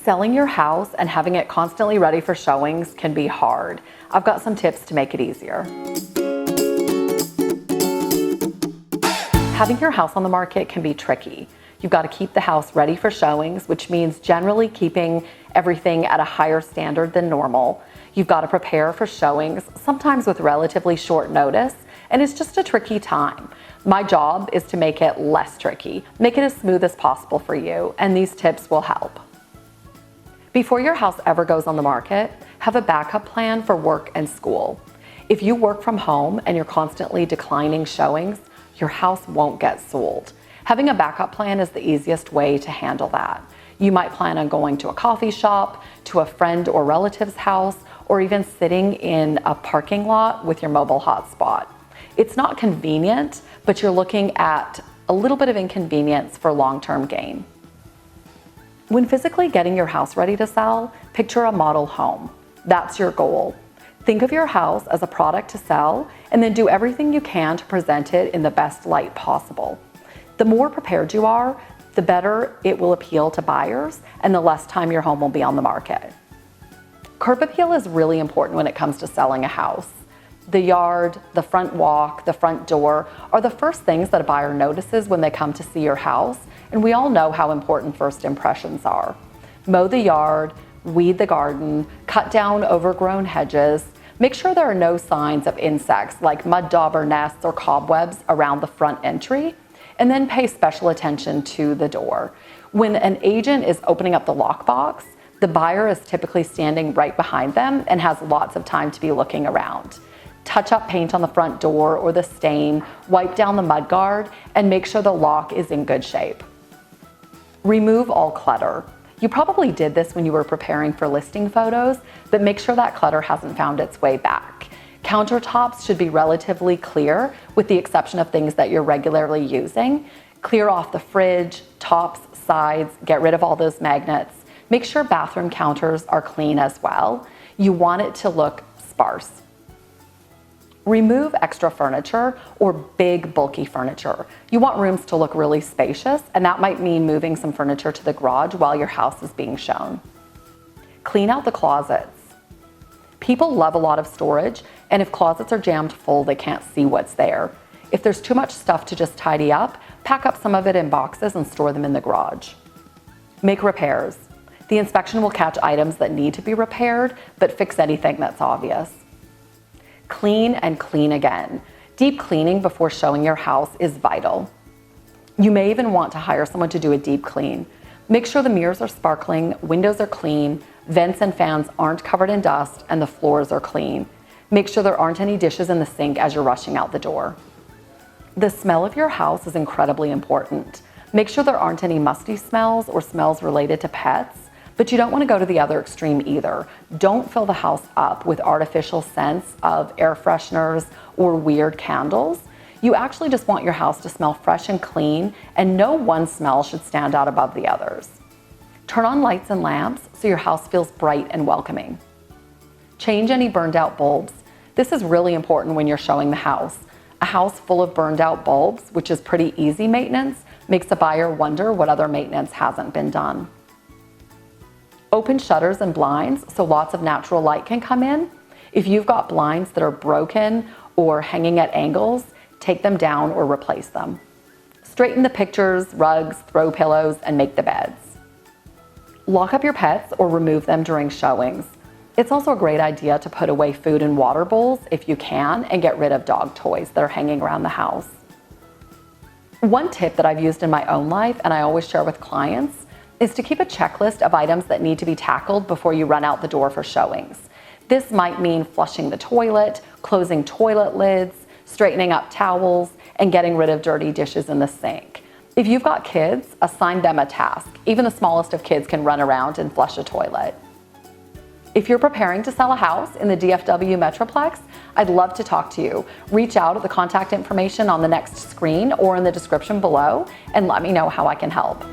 Selling your house and having it constantly ready for showings can be hard. I've got some tips to make it easier. Having your house on the market can be tricky. You've got to keep the house ready for showings, which means generally keeping everything at a higher standard than normal. You've got to prepare for showings, sometimes with relatively short notice, and it's just a tricky time. My job is to make it less tricky, make it as smooth as possible for you, and these tips will help. Before your house ever goes on the market, have a backup plan for work and school. If you work from home and you're constantly declining showings, your house won't get sold. Having a backup plan is the easiest way to handle that. You might plan on going to a coffee shop, to a friend or relative's house, or even sitting in a parking lot with your mobile hotspot. It's not convenient, but you're looking at a little bit of inconvenience for long-term gain. When physically getting your house ready to sell, picture a model home. That's your goal. Think of your house as a product to sell, and then do everything you can to present it in the best light possible. The more prepared you are, the better it will appeal to buyers, and the less time your home will be on the market. Curb appeal is really important when it comes to selling a house. The yard, the front walk, the front door are the first things that a buyer notices when they come to see your house, and we all know how important first impressions are. Mow the yard, weed the garden, cut down overgrown hedges, make sure there are no signs of insects like mud dauber nests or cobwebs around the front entry, and then pay special attention to the door. When an agent is opening up the lockbox, the buyer is typically standing right behind them and has lots of time to be looking around. Touch up paint on the front door or the stain, wipe down the mud guard, and make sure the lock is in good shape. Remove all clutter. You probably did this when you were preparing for listing photos, but make sure that clutter hasn't found its way back. Countertops should be relatively clear, with the exception of things that you're regularly using. Clear off the fridge, tops, sides, get rid of all those magnets. Make sure bathroom counters are clean as well. You want it to look sparse. Remove extra furniture or big, bulky furniture. You want rooms to look really spacious, and that might mean moving some furniture to the garage while your house is being shown. Clean out the closets. People love a lot of storage, and if closets are jammed full, they can't see what's there. If there's too much stuff to just tidy up, pack up some of it in boxes and store them in the garage. Make repairs. The inspection will catch items that need to be repaired, but fix anything that's obvious. Clean and clean again. Deep cleaning before showing your house is vital. You may even want to hire someone to do a deep clean. Make sure the mirrors are sparkling, windows are clean, vents and fans aren't covered in dust, and the floors are clean. Make sure there aren't any dishes in the sink as you're rushing out the door. The smell of your house is incredibly important. Make sure there aren't any musty smells or smells related to pets, but you don't want to go to the other extreme either. Don't fill the house up with artificial scents of air fresheners or weird candles. You actually just want your house to smell fresh and clean, and no one smell should stand out above the others. Turn on lights and lamps so your house feels bright and welcoming. Change any burned out bulbs. This is really important when you're showing the house. A house full of burned out bulbs, which is pretty easy maintenance, makes a buyer wonder what other maintenance hasn't been done. Open shutters and blinds so lots of natural light can come in. If you've got blinds that are broken or hanging at angles, take them down or replace them. Straighten the pictures, rugs, throw pillows, and make the beds. Lock up your pets or remove them during showings. It's also a great idea to put away food and water bowls if you can, and get rid of dog toys that are hanging around the house. One tip that I've used in my own life, and I always share with clients, is to keep a checklist of items that need to be tackled before you run out the door for showings. This might mean flushing the toilet, closing toilet lids, straightening up towels, and getting rid of dirty dishes in the sink. If you've got kids, assign them a task. Even the smallest of kids can run around and flush a toilet. If you're preparing to sell a house in the DFW metroplex, I'd love to talk to you. Reach out at the contact information on the next screen or in the description below and let me know how I can help.